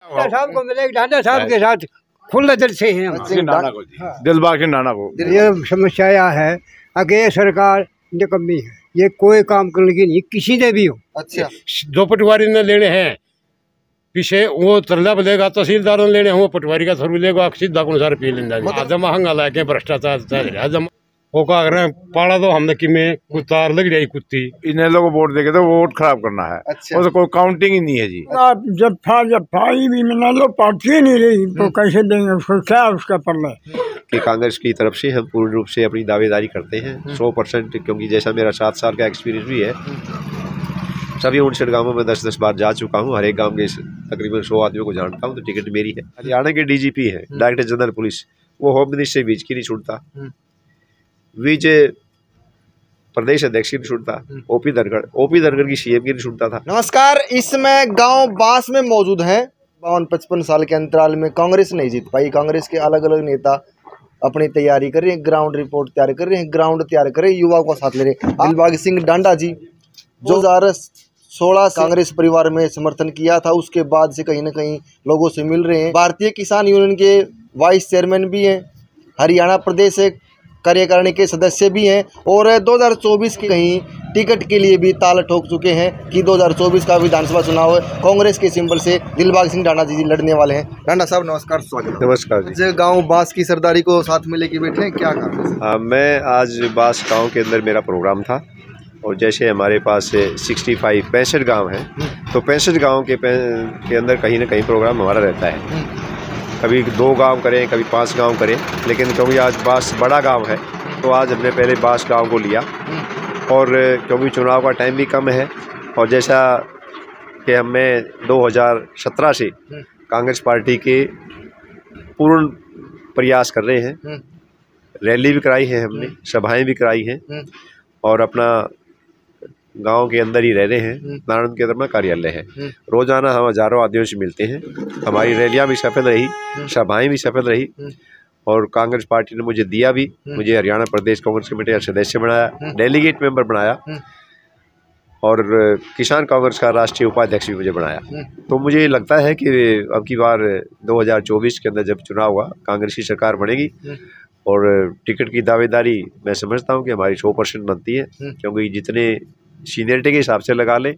साहब को मिले, डांडा साहब के साथ खुले दिल से हैं हम। दिलबाग के नाना को ये समस्या यह है कि ये सरकार निकम्मी है, ये कोई काम करने की नहीं किसी ने भी हो। अच्छा, दो पटवारी ने लेने हैं पीछे वो तरला बलेगा तहसीलदार ने लेने वो पटवारी का थरू लेगा सीधा कौन सारे पी लेंगे आजम महंगा लाके भ्रष्टाचार आजम वो का कर पाड़ा तो हमने कि में कुतार लग रही कुत्ती इन्हें लोग वोट देके तो वोट खराब करना है। अच्छा। वो तो कोई काउंटिंग ही नहीं है जी। जब ही भी मना लो पार्टी नहीं रही तो कैसे देंगे उसको, क्या उसका पल्ला कि कांग्रेस की तरफ से हम पूर्ण रूप से अपनी दावेदारी करते हैं 100%, क्योंकि जैसा मेरा 7 साल का एक्सपीरियंस भी है, सभी 59 गांवों में 10-10 बार जा चुका हूं, हर एक गांव के तकरीबन 100 आदमियों को जानता हूं, तो टिकट मेरी है। हरियाणा के डीजीपी हैं, डायरेक्टर जनरल पुलिस, वो होम मिनिस्टर से बीच की नहीं छूटता, बीच प्रदेश अध्यक्ष की नहीं छूटता, ओपी धनखड़ की सीएम की नहीं छूटता था। नमस्कार, इसमें गांव बास में मौजूद हैं। 52-55 साल के अंतराल में कांग्रेस नहीं जीत पाई। कांग्रेस के अलग अलग नेता अपनी तैयारी कर रहे हैं, ग्राउंड रिपोर्ट तैयार कर रहे हैं, ग्राउंड तैयार कर रहे हैं, युवाओं का साथ ले रहे हैं। दिलबाग सिंह डांडा जी जो 2016 कांग्रेस परिवार में समर्थन किया था, उसके बाद से कहीं ना कहीं लोगों से मिल रहे हैं। भारतीय किसान यूनियन के वाइस चेयरमैन भी हैं, हरियाणा प्रदेश कार्यकारिणी के सदस्य भी हैं, और 2024 की कहीं टिकट के लिए भी ताल ठोक चुके हैं कि 2024 का विधानसभा चुनाव कांग्रेस के सिंबल से दिलबाग सिंह डांडा जी लड़ने वाले हैं। डांडा साहब नमस्कार, स्वागत। नमस्कार जी। गांव बास की सरदारी को साथ में लेके बैठे हैं, क्या कारण? मैं आज बास गांव के अंदर मेरा प्रोग्राम था, और जैसे हमारे पास 65 गांव हैं, तो 65 गांव के अंदर कहीं ना कहीं प्रोग्राम हमारा रहता है। कभी 2 गांव करें, कभी 5 गांव करें, लेकिन क्योंकि आज बास बड़ा गांव है तो आज हमने पहले बास गांव को लिया, और क्योंकि चुनाव का टाइम भी कम है, और जैसा कि हमें 2017 से कांग्रेस पार्टी के पूर्ण प्रयास कर रहे हैं, रैली भी कराई है हमने, सभाएं भी कराई हैं, और अपना गांव के अंदर ही रह रहे हैं। नारायण केंद्र में कार्यालय है, रोजाना हम हजारों आदमियों से मिलते हैं। हमारी रैलियां भी सफल रही, सभाएं भी सफल रही, और कांग्रेस पार्टी ने मुझे दिया भी, मुझे हरियाणा प्रदेश कांग्रेस कमेटी का सदस्य बनाया, डेलीगेट मेंबर बनाया, और किसान कांग्रेस का राष्ट्रीय उपाध्यक्ष भी मुझे बनाया। तो मुझे लगता है कि अब की बार 2024 के अंदर जब चुनाव हुआ, कांग्रेस की सरकार बनेगी, और टिकट की दावेदारी मैं समझता हूँ कि हमारी 100% बनती है, क्योंकि जितने सीनियरिटी के हिसाब से लगा ले,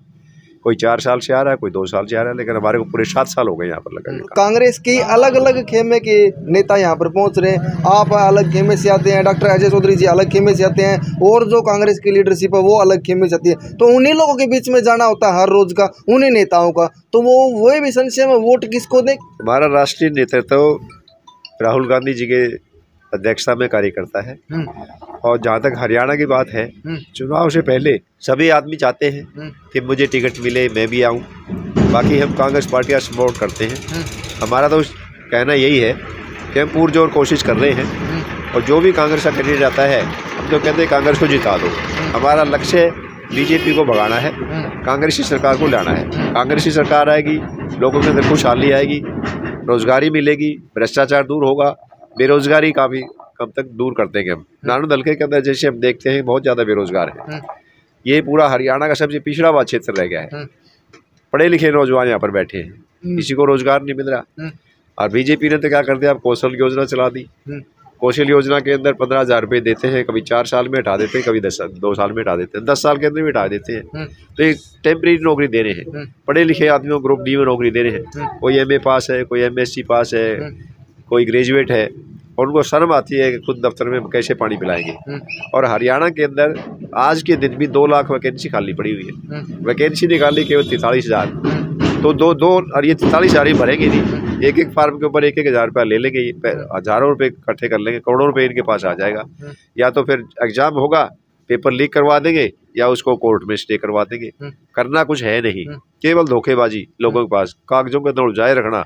कोई 4 साल से आ रहा है, कोई 2 साल से आ रहा है, लेकिन हमारे को पूरे 7 साल हो गए यहाँ पर लगाने का। कांग्रेस की अलग अलग खेमे के नेता यहाँ पर पहुँच रहे हैं। आप अलग खेमे से आते हैं, डॉक्टर अजय चौधरी जी अलग खेमे से आते हैं, और जो कांग्रेस की लीडरशिप है वो अलग खेमे से आती है। तो उन्हीं लोगों के बीच में जाना होता है हर रोज का, उन्हीं नेताओं का, तो वो भी संशय में वोट किसको दें? हमारा राष्ट्रीय नेतृत्व राहुल गांधी जी के अध्यक्षता में कार्य करता है, और जहाँ तक हरियाणा की बात है, चुनाव से पहले सभी आदमी चाहते हैं कि मुझे टिकट मिले, मैं भी आऊँ। बाकी हम कांग्रेस पार्टी का सपोर्ट करते हैं। हमारा तो कहना यही है कि हम पुरजोर कोशिश कर रहे हैं, और जो भी कांग्रेस का कैंडिडेट आता है, हम तो कहते हैं कांग्रेस को जिता दो। हमारा लक्ष्य बीजेपी को भगाना है, कांग्रेस की सरकार को लाना है। कांग्रेस की सरकार आएगी, लोगों के अंदर खुशहाली आएगी, रोजगारी मिलेगी, भ्रष्टाचार दूर होगा, बेरोजगारी काफ़ी कब तक दूर कर देंगे हम। नारायण दलखे के अंदर जैसे हम देखते हैं बहुत ज़्यादा बेरोजगार है, ये पूरा हरियाणा का सबसे पिछड़ा हुआ क्षेत्र रह गया है। पढ़े लिखे नौजवान यहाँ पर बैठे हैं, किसी को रोजगार नहीं मिल रहा। और बीजेपी ने तो क्या कर दिया, अब कौशल योजना चला दी। कौशल योजना के अंदर 15,000 रुपये देते हैं, कभी 4 साल में हटा देते हैं, कभी 2 साल में हटा देते हैं, 10 साल के अंदर भी हटा देते हैं। तो एक टेम्परेरी नौकरी दे रहे हैं, पढ़े लिखे आदमियों को ग्रुप डी में नौकरी दे रहे हैं। कोई MA पास है, कोई MSc पास है, कोई ग्रेजुएट है, और उनको शर्म आती है कि खुद दफ्तर में कैसे पानी पिलाएंगे। और हरियाणा के अंदर आज के दिन भी 2 लाख वैकेंसी खाली पड़ी हुई है। वैकेंसी निकाली केवल 43,000, तो दो और ये 43,000 ही भरेंगे नहीं, एक फार्म के ऊपर 1,000 रुपया ले लेंगे, हजारों रुपये इकट्ठे कर लेंगे, करोड़ों रुपये इनके पास आ जाएगा। या तो फिर एग्जाम होगा, पेपर लीक करवा देंगे, या उसको कोर्ट में स्टे करवा देंगे। करना कुछ है नहीं, केवल धोखेबाजी लोगों के पास, कागजों के अंदर उलझाए रखना।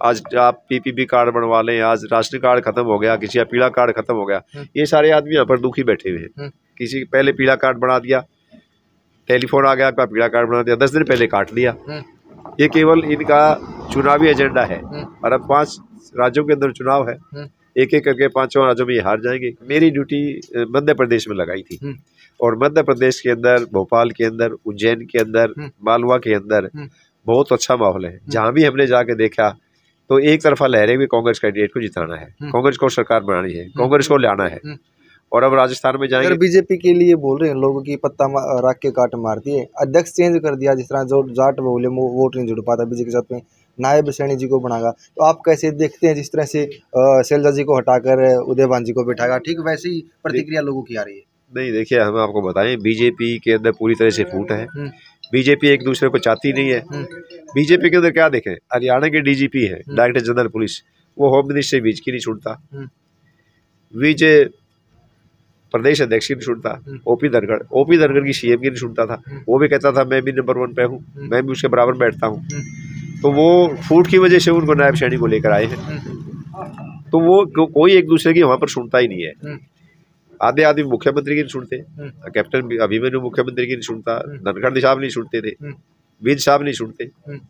आज आप PPP कार्ड बनवा लें, आज राशन कार्ड खत्म हो गया, किसी का पीला कार्ड खत्म हो गया, ये सारे आदमी यहाँ पर दुखी बैठे हुए हैं। किसी पहले पीला कार्ड बना दिया, टेलीफोन आ गया, आपका पीला कार्ड बना दिया, 10 दिन पहले काट लिया। ये केवल इनका चुनावी एजेंडा है, और अब 5 राज्यों के अंदर चुनाव है, एक एक करके 5 राज्यों में ये हार जाएंगे। मेरी ड्यूटी मध्य प्रदेश में लगाई थी, और मध्य प्रदेश के अंदर, भोपाल के अंदर, उज्जैन के अंदर, मालवा के अंदर बहुत अच्छा माहौल है। जहाँ भी हमने जाके देखा तो एक तरफा लहरें भी कांग्रेस कैंडिडेट को जिताना है, कांग्रेस को सरकार बनानी है, कांग्रेस को लाना है। और अब राजस्थान में जाएंगे, अगर बीजेपी के लिए बोल रहे हैं लोगों की पत्ता रख के काट मारती है, अध्यक्ष चेंज कर दिया, जिस तरह जो जाट बोले वोट नहीं जुड़ पाता बीजेपी के साथ में, नायब सैनी जी को बनागा, तो आप कैसे देखते हैं जिस तरह से शैलजा जी को हटाकर उदयभान जी को बैठागा, ठीक वैसे ही प्रतिक्रिया लोगों की आ रही है? नहीं, देखिए हम आपको बताएं, बीजेपी के अंदर पूरी तरह से फूट है। बीजेपी एक दूसरे को चाहती नहीं है। बीजेपी के अंदर क्या देखें, हरियाणा के डीजीपी है, डायरेक्टर जनरल पुलिस, वो होम मिनिस्टर से बीच की नहीं छूटता, विजय प्रदेश अध्यक्ष की नहीं छूटता, ओपी धनखड़ की सीएम की नहीं छूटता था, वो भी कहता था मैं भी नंबर 1 पे हूँ, मैं भी उसके बराबर बैठता हूँ। तो वो फूट की वजह से उनको नायब सैनी को लेकर आए हैं। तो वो कोई एक दूसरे की वहाँ पर सुनता ही नहीं है। आधे आदमी मुख्यमंत्री की नहीं सुनते, कैप्टन अभिमन्यु मुख्यमंत्री की नहीं सुनता, धनखड़ साहब नहीं सुनते थे, विज साहब नहीं सुनते,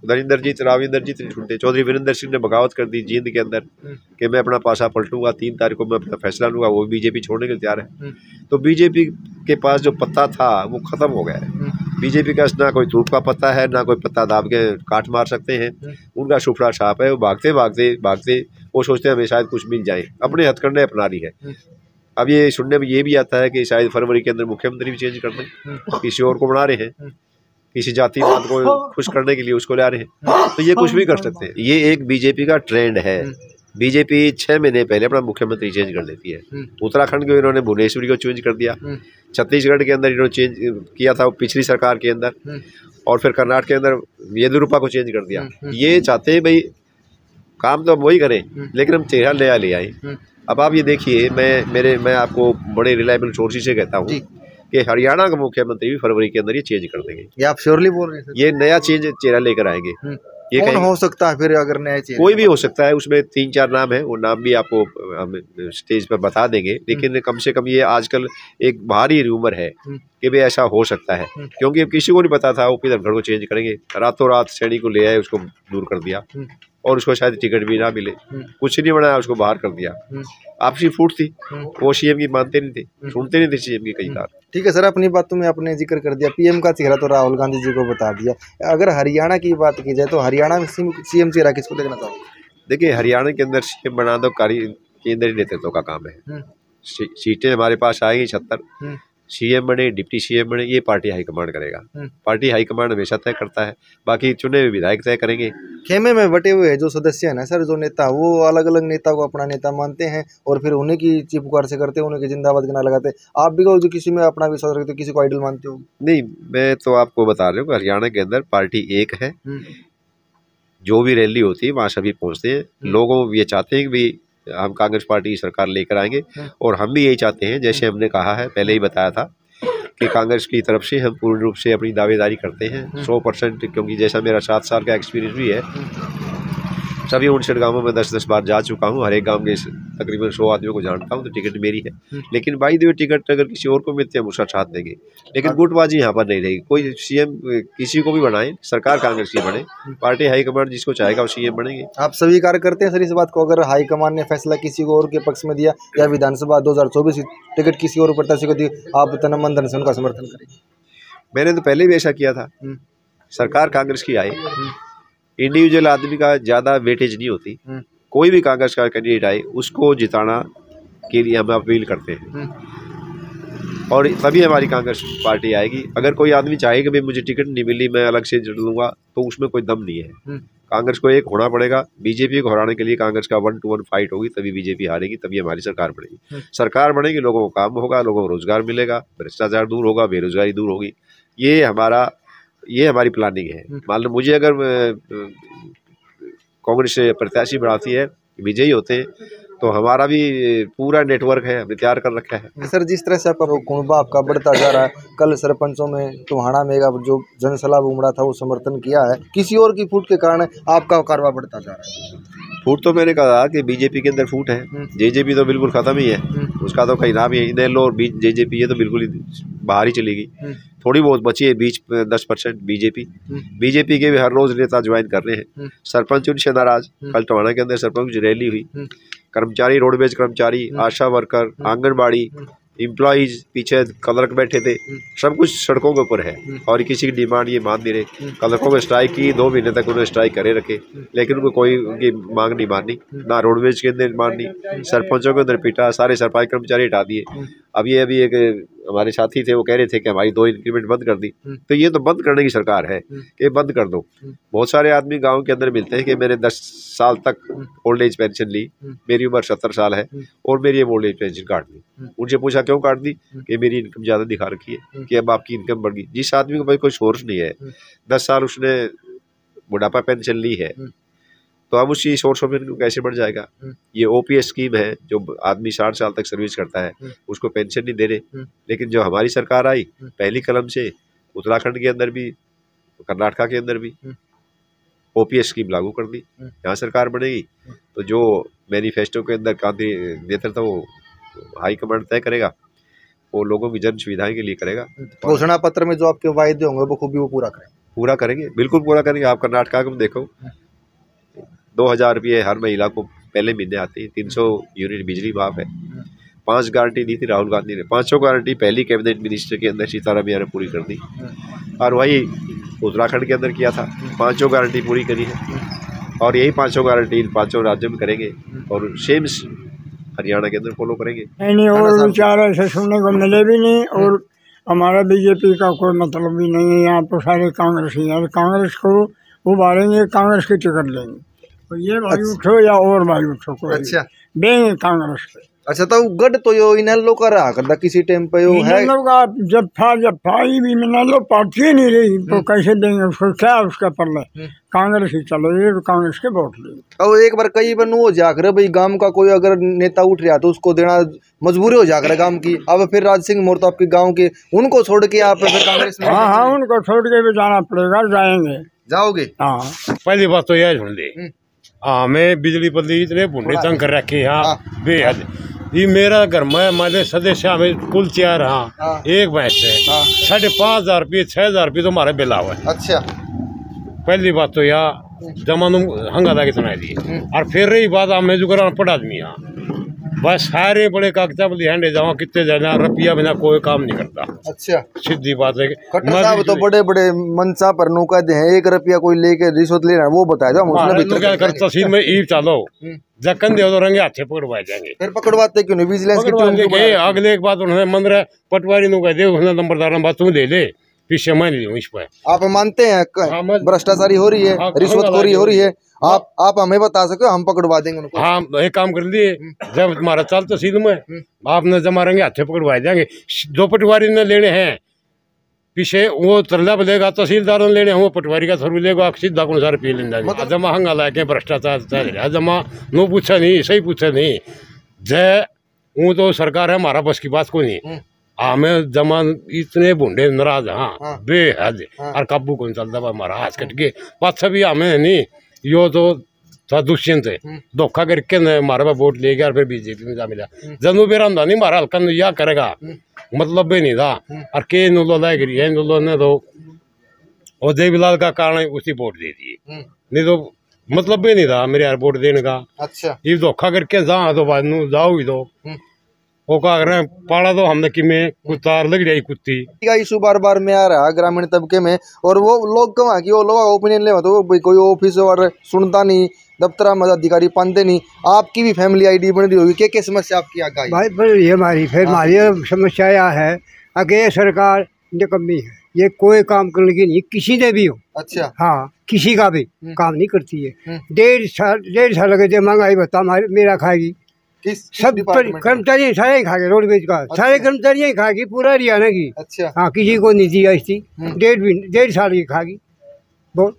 उधर इंद्रजीत नहीं सुनते, चौधरी वीरेंद्र सिंह ने बगावत कर दी जींद के अंदर कि मैं अपना पासा पलटूंगा, 3 तारीख को मैं अपना फैसला लूंगा, वो बीजेपी छोड़ने के लिए तैयार है। तो बीजेपी के पास जो पत्ता था वो खत्म हो गया है। बीजेपी का ना कोई धूप का पत्ता है, ना कोई पत्ता दाब के काट मार सकते हैं। उनका सुफड़ा छाप है, वो भागते वो सोचते हैं हमें शायद कुछ मिल जाए, अपने हथकंडे अपना रही है। अब ये सुनने में ये भी आता है कि शायद फरवरी के अंदर मुख्यमंत्री भी चेंज कर दें, किसी और को बना रहे हैं, किसी जातिवाद को खुश करने के लिए उसको ला रहे हैं। तो ये कुछ भी कर सकते हैं। ये एक बीजेपी का ट्रेंड है। बीजेपी 6 महीने पहले अपना मुख्यमंत्री चेंज कर लेती है। उत्तराखंड को इन्होंने भुवनेश्वरी को चेंज कर दिया, छत्तीसगढ़ के अंदर इन्होंने चेंज किया था पिछली सरकार के अंदर, और फिर कर्नाटक के अंदर येदियुरप्पा को चेंज कर दिया। ये चाहते हैं भाई काम तो हम वही करें, लेकिन हम चेहरा नया ले आए। अब आप ये देखिए, मैं आपको बड़े रिलायबल सोर्सेज से कहता हूँ कि हरियाणा का मुख्यमंत्री भी फरवरी के अंदर ये चेंज कर देंगे। ये आप श्योरली बोल रहे हैं? ये नया चेहरा लेकर आएंगे। ये कौन हो सकता है फिर? अगर नया चेहरा कोई भी हो सकता है, उसमें 3-4 नाम है, वो नाम भी आपको हम स्टेज पर बता देंगे। लेकिन कम से कम ये आजकल एक भारी रूमर है कि भाई ऐसा हो सकता है, क्योंकि किसी को नहीं पता था ओपी धनखड़ को चेंज करेंगे। रातों रात सैनी को ले आए, उसको दूर कर दिया, और उसको शायद टिकट भी ना मिले, कुछ नहीं बनाया, उसको बाहर कर दिया। आपसी फूट थी, वो सीएम की मानते नहीं थे, सुनते नहीं थे सीएम की कई बार। ठीक है सर, अपनी बातों में आपने जिक्र कर दिया, पीएम का चेहरा तो राहुल गांधी जी को बता दिया। अगर हरियाणा की बात की जाए तो हरियाणा में सीएम चेहरा किसको देखना चाहोगे? देखिए, हरियाणा के अंदर सीएम बना दो केंद्रीय नेतृत्व का काम है। सीटें हमारे पास आएंगी 76, सीएम बने, डिप्टी सीएम बने, ये पार्टी हाईकमांड करेगा। पार्टी हाईकमांड हमेशा तय करता है, बाकी चुने हुए विधायक तय करेंगे। खेमे में बटे हुए जो सदस्य है ना सर, जो नेता, वो अलग अलग नेता को अपना नेता मानते हैं और फिर उन्हीं की चीफ पुकार से करते हैं, उन्हीं के जिंदाबाद के नारा लगाते हैं। आप भी कहो जो किसी में अपना विश्वास रखते हो, किसी को आइडल मानते हो? नहीं, मैं तो आपको बता रहा हूँ, हरियाणा के अंदर पार्टी एक है। जो भी रैली होती है वहाँ सभी पहुँचते हैं। लोगों ये चाहते हैं कि भाई हम कांग्रेस पार्टी की सरकार लेकर आएंगे, और हम भी यही चाहते हैं। जैसे हमने कहा है, पहले ही बताया था कि कांग्रेस की तरफ से हम पूर्ण रूप से अपनी दावेदारी करते हैं 100%, क्योंकि जैसा मेरा 7 साल का एक्सपीरियंस भी है, सभी 59 गांवों में 10-10 बार जा चुका हूं, हर एक गांव के तकरीबन 100 आदमियों को जानता हूं, तो टिकट मेरी है। लेकिन बाई द वे टिकट अगर किसी और को मिलते हैं हम उसका साथ देंगे, लेकिन गुटबाजी यहाँ पर नहीं रहेगी। कोई सीएम किसी को भी बनाए, सरकार कांग्रेस की बने, पार्टी हाईकमांड जिसको चाहेगा वो सीएम बनेंगे। आप स्वीकार करते हैं सर इस बात को? अगर हाईकमान ने फैसला किसी को और के पक्ष में दिया, या विधानसभा 2024 टिकट किसी और प्रत्याशी को दी, आप तन मन धन से उनका समर्थन करेंगे? मैंने तो पहले भी ऐसा किया था। सरकार कांग्रेस की आई, इंडिविजुअल आदमी का ज़्यादा वेटेज नहीं होती। कोई भी कांग्रेस का कैंडिडेट आए उसको जिताना के लिए हम अपील करते हैं, और तभी हमारी कांग्रेस पार्टी आएगी। अगर कोई आदमी चाहे कि भाई मुझे टिकट नहीं मिली, मैं अलग से जुड़ लूँगा, तो उसमें कोई दम नहीं है। कांग्रेस को एक होना पड़ेगा। बीजेपी को हराने के लिए कांग्रेस का 1-to-1 फाइट होगी, तभी बीजेपी हारेगी, तभी हमारी सरकार बनेगी। सरकार बनेगी, लोगों को काम होगा, लोगों को रोजगार मिलेगा, भ्रष्टाचार दूर होगा, बेरोजगारी दूर होगी। ये हमारी प्लानिंग है। मान लो मुझे अगर कांग्रेस प्रत्याशी बनाती है, विजयी होते हैं, तो हमारा भी पूरा नेटवर्क है, हमने तैयार कर रखा है। सर, जिस तरह से आपका कुनबा आपका बढ़ता जा रहा है, कल सरपंचों में टोहाना में जो जनसलाब उमड़ा था वो समर्थन किया है, किसी और की फूट के कारण आपका कारवा बढ़ता जा रहा है? फूट तो मैंने कहा कि बीजेपी के अंदर फूट है, जेजेपी तो बिल्कुल खत्म ही है, उसका तो कहीं नाम ही है। इनेलो और जेजेपी ये तो बिल्कुल ही बाहर ही चली गई। थोड़ी बहुत बची है बीच 10% बीजेपी के भी हर रोज नेता ज्वाइन कर रहे हैं। सरपंच उनसे नाराज, कल टोहाना के अंदर सरपंच रैली हुई, कर्मचारी, रोडवेज कर्मचारी, आशा वर्कर, आंगनबाड़ी, एम्प्लॉइज पीछे क्लर्क बैठे थे, सब कुछ सड़कों के ऊपर है और किसी की डिमांड ये मान नहीं रहे। क्लर्कों में स्ट्राइक की, 2 महीने तक उन्होंने स्ट्राइक करे रखे, लेकिन उनको कोई उनकी मांग नहीं मानी, ना रोडवेज के अंदर माननी, सरपंचों के अंदर पीटा, सारे सरकारी कर्मचारी हटा दिए। अभी एक हमारे साथी थे, वो कह रहे थे कि हमारी 2 इंक्रीमेंट बंद कर दी, तो ये तो बंद करने की सरकार है कि बंद कर दो। बहुत सारे आदमी गांव के अंदर मिलते हैं कि मैंने 10 साल तक ओल्ड एज पेंशन ली, मेरी उम्र 70 साल है और मेरी ओल्ड एज पेंशन काट दी। उनसे पूछा क्यों काट दी, कि मेरी इनकम ज़्यादा दिखा रखी है, कि अब आपकी इनकम बढ़ गई। जिस आदमी के पास कोई सोर्स नहीं है, 10 साल उसने बुढ़ापा पेंशन ली है, तो अब उसी सोर्स ऑफ इनकम कैसे बढ़ जाएगा। ये OPS स्कीम है, जो आदमी 60 साल तक सर्विस करता है उसको पेंशन नहीं दे रहे। लेकिन जो हमारी सरकार आई पहली कलम से, उत्तराखंड के अंदर भी, कर्नाटका के अंदर भी OPS स्कीम लागू कर दी। यहाँ सरकार बनेगी तो जो मैनिफेस्टो के अंदर गांधी नेतृत्व वो हाई कमांड तय करेगा, वो लोगों की जन सुविधाएं के लिए करेगा। घोषणा पत्र में जो आपके वायदे होंगे वो खूबी वो पूरा करेंगे, बिल्कुल पूरा करेंगे। आप कर्नाटका को देखो, 2000 रुपये हर महिला को पहले महीने आती है, 300 यूनिट बिजली माफ है। 5 गारंटी दी थी राहुल गांधी ने, 500 गारंटी पहली कैबिनेट मिनिस्टर के अंदर सीतारामैया ने पूरी कर दी, और वही उत्तराखंड के अंदर किया था, 500 गारंटी पूरी करी है। और यही 500 गारंटी इन 5 राज्यों में करेंगे और सेम हरियाणा के अंदर फॉलो करेंगे। नहीं और विचार ऐसे सुनने को मिले भी नहीं, और हमारा बीजेपी का कोई मतलब भी नहीं है। यहाँ तो सारे कांग्रेस ही है, कांग्रेस को उभारेंगे, कांग्रेस की टिकट लेंगे, तो ये भाई उठो या और भाई उठो, कोई अच्छा देंगे कांग्रेस पे। अच्छा, तो गढ़ तो यो इनेलो का रहा करता किसी टाइम पे यो है, जब भी इनेलो पार्टी नहीं रही तो कैसे देंगे उसको, क्या उसका पल्ले, कांग्रेस ही चलेगी तो कांग्रेस के वोट लेंगे। और एक बार कई बार हो जाकर भाई गांव का कोई अगर नेता उठ रहा तो उसको देना मजबूरी हो जाकर गांव की। अब फिर राज सिंह मोर तो आपके गांव के, उनको छोड़ के आप फिर कांग्रेस में? हाँ, उनको छोड़ के भी जाना पड़ेगा, जाएंगे, जाओगे? हाँ। पहली बात तो यह सुन ले, हमें बिजली बल्ली इतने भुंडे तंग कर रखे यहाँ बेहद। ये मेरा घर में हमारे सदस्य हमें कुल 4, हाँ, एक भैंस है, 5,500 रुपये 6,000 रुपये तो हमारा बिल हुआ है। अच्छा, पहली बात तो यार जमानू हंगादा कितना दिए, और फिर रही बात हमें जो करा पढ़ा आदमी यहाँ बस सारे बड़े कागजात हैंडे जाओ कितने जाना, रुपया बिना कोई काम नहीं करता। अच्छा, सीधी बात है। खट्टर साहब तो बड़े बड़े मनसा पर नौका दे हैं, 1 रुपया कोई लेके रिश्वत ले रहा है वो बताया जाओ। क्या कर तहसील में ईव चालो जखन दे तो रंगे हाथे पकड़वाए जाएंगे। फिर पकड़वाते क्यों नहीं? विजिलेंस की टीम के अगले एक बात उन्होंने मंदिर पटवारी नु कह दे, उसने नंबरदार बात तुम दे ले, पीछे मान ली इस पर। आप मानते हैं भ्रष्टाचारी हो रही है, रिश्वतखोरी हो रही है, आप हमें बता सके, हम पकड़वा देंगे उनको। हाँ, एक काम कर लिए, जब तुम्हारा चाल तहसील में आपने जमा रहेंगे हाथे पकड़वाए जाएंगे। 2 पटवारी ने लेने हैं, पीछे वो तरला बलेगा तहसीलदार ने लेने, वो पटवारी का थरू लेगा, सीधा को सारे पी लेंगे। जमा हंगा लाके भ्रष्टाचार जमा नो पूछा नहीं, सही पूछा नहीं, जय वो तो सरकार है, हमारा बस की बात को नहीं। हमें जमा इतने भूडे नाराज, हाँ बेहद, और काबू कौन चलता हमारा हाथ कट के पाछा भी हमें नहीं। यो तो था दुष्यंत है, धोखा करके हमारे पास वोट ले गया, फिर बीजेपी में जा मिला। जनू बेरा नहीं मारा हल्का या करेगा, मतलब भी नहीं था। और के नुलो लाए गिरी है, नुलो ने तो और देवीलाल का कारण उसी वोट दे दिए, नहीं तो मतलब भी नहीं था मेरे यार वोट देने का। अच्छा, ये धोखा करके जा तो बाद जाओ ही दो वो का कर पाड़ा तो हमने कि में कुत्ता लग रही कुत्ती इशू बार बार में आ रहा है ग्रामीण तबके में, और वो लोग कहाँ की वो लोग ओपिनियन ले तो कोई ऑफिस और सुनता नहीं, दफ्तर में अधिकारी पाते नहीं। आपकी भी फैमिली आईडी बन रही होगी, क्या समस्या आपकी आगे भाई? पर ये हमारी समस्या यह है कि सरकार निकम्मी है, ये कोई काम करने की नहीं, किसी ने भी हो। अच्छा, हाँ, किसी का भी काम नहीं करती है। 1.5 साल लगे थे, महंगाई भत्ता मेरा खाएगी, सब कर्मचारी सारे खा गए, रोडवेज का सारे कर्मचारी ही खाएगी, पूरा हरियाणा की। अच्छा, हाँ, किसी को नहीं दिया इसकी, 1.5 साल की खाएगी। बहुत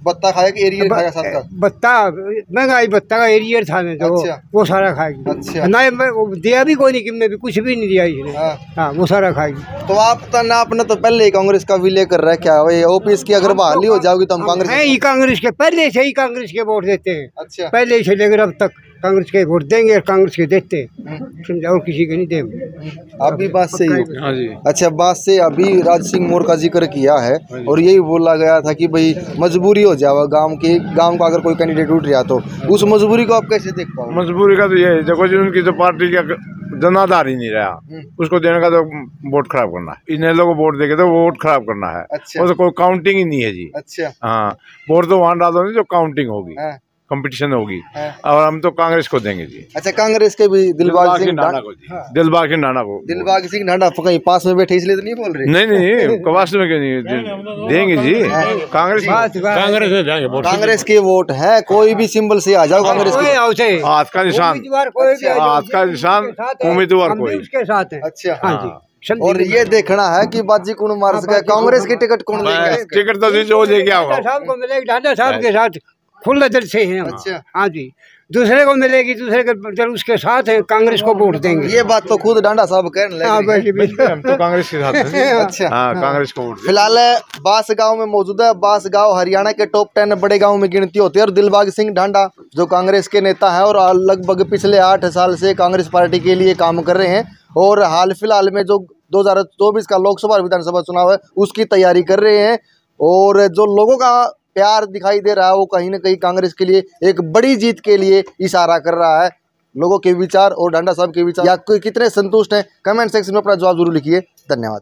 बत्ता खाएगी, एरियर खाएगा साथ का बत्ता, महंगाई बत्ता का एरियर था ने तो वो सारा खाएगी। अच्छा, ना दिया भी कोई नहीं, किमने भी कुछ भी नहीं दिया इसने। हाँ, वो सारा खाएगी। तो आप ना अपना तो पहले ही कांग्रेस का विलय कर रखा है, ऑफिस की अगर बहाली हो जाओगी तो हम कांग्रेस के पहले से ही कांग्रेस के वोट देते हैं। अच्छा, पहले से लेकर अब तक कांग्रेस के वोट देंगे और कांग्रेस के देते हैं, समझा, और किसी के नहीं देंगे। अभी बात सही है। अच्छा, बात से अभी राज सिंह मोर का जिक्र किया है और यही बोला गया था कि भाई मजबूरी हो जाएगा गांव का अगर कोई कैंडिडेट उठ रहा तो उस मजबूरी को आप कैसे देख पाओ? मजबूरी का तो ये है, देखो जी उनकी जो पार्टी का जनाधार ही नहीं रहा, उसको देने का तो वोट खराब करना है। इन्हें लोगों को वोट देके तो वोट खराब करना है। अच्छा। वो तो कोई काउंटिंग ही नहीं है जी। अच्छा। हाँ, वोट तो वहाँ डालो नहीं जो काउंटिंग होगी, कंपटीशन होगी, और हम तो कांग्रेस को देंगे जी। अच्छा, कांग्रेस के भी दिलबाग सिंह ढांडा को जी, दिलबाग सिंह ढांडा को। दिलबाग सिंह ढांडा कहीं पास में बैठे इसलिए तो नहीं बोल रहे? नहीं कवास में क्यों नहीं देंगे जी, कांग्रेस कांग्रेस से जाएंगे वोट। कांग्रेस के वोट है, कोई भी सिंबल से आ जाओ कांग्रेस के। हाथ का निशान, हाथ का निशान उम्मीदवार कोई उसके साथ है। अच्छा। हाँ जी। और ये देखना है कि बाजी कौन मार सके, कांग्रेस की टिकट कौन लेगा? टिकट तो जो दे क्या होगा साहब को मिलेगी, ढांडा साहब के साथ खुले दिल से हैं हम। अच्छा। हाँ जी, दूसरे को मिलेगी, दूसरे के जब उसके साथ है, कांग्रेस को वोट देंगे। ये बात तो खुद डांडा साहब कहने लगे। हम तो कांग्रेस के साथ हैं। अच्छा। हाँ, कांग्रेस को वोट। फिलहाल बास गांव में मौजूद है। बास गांव हरियाणा के टॉप 10 बड़े गांव में गिनती होती है और दिलबाग सिंह ढांडा जो कांग्रेस के नेता है और लगभग पिछले 8 साल से कांग्रेस पार्टी के लिए काम कर रहे हैं और हाल फिलहाल में जो 2024 का लोकसभा और विधानसभा चुनाव है उसकी तैयारी कर रहे हैं और जो लोगों का प्यार दिखाई दे रहा है वो कहीं ना कहीं कांग्रेस के लिए एक बड़ी जीत के लिए इशारा कर रहा है। लोगों के विचार और ढांडा साहब के विचार या कोई कितने संतुष्ट हैं, कमेंट सेक्शन में अपना जवाब जरूर लिखिए। धन्यवाद।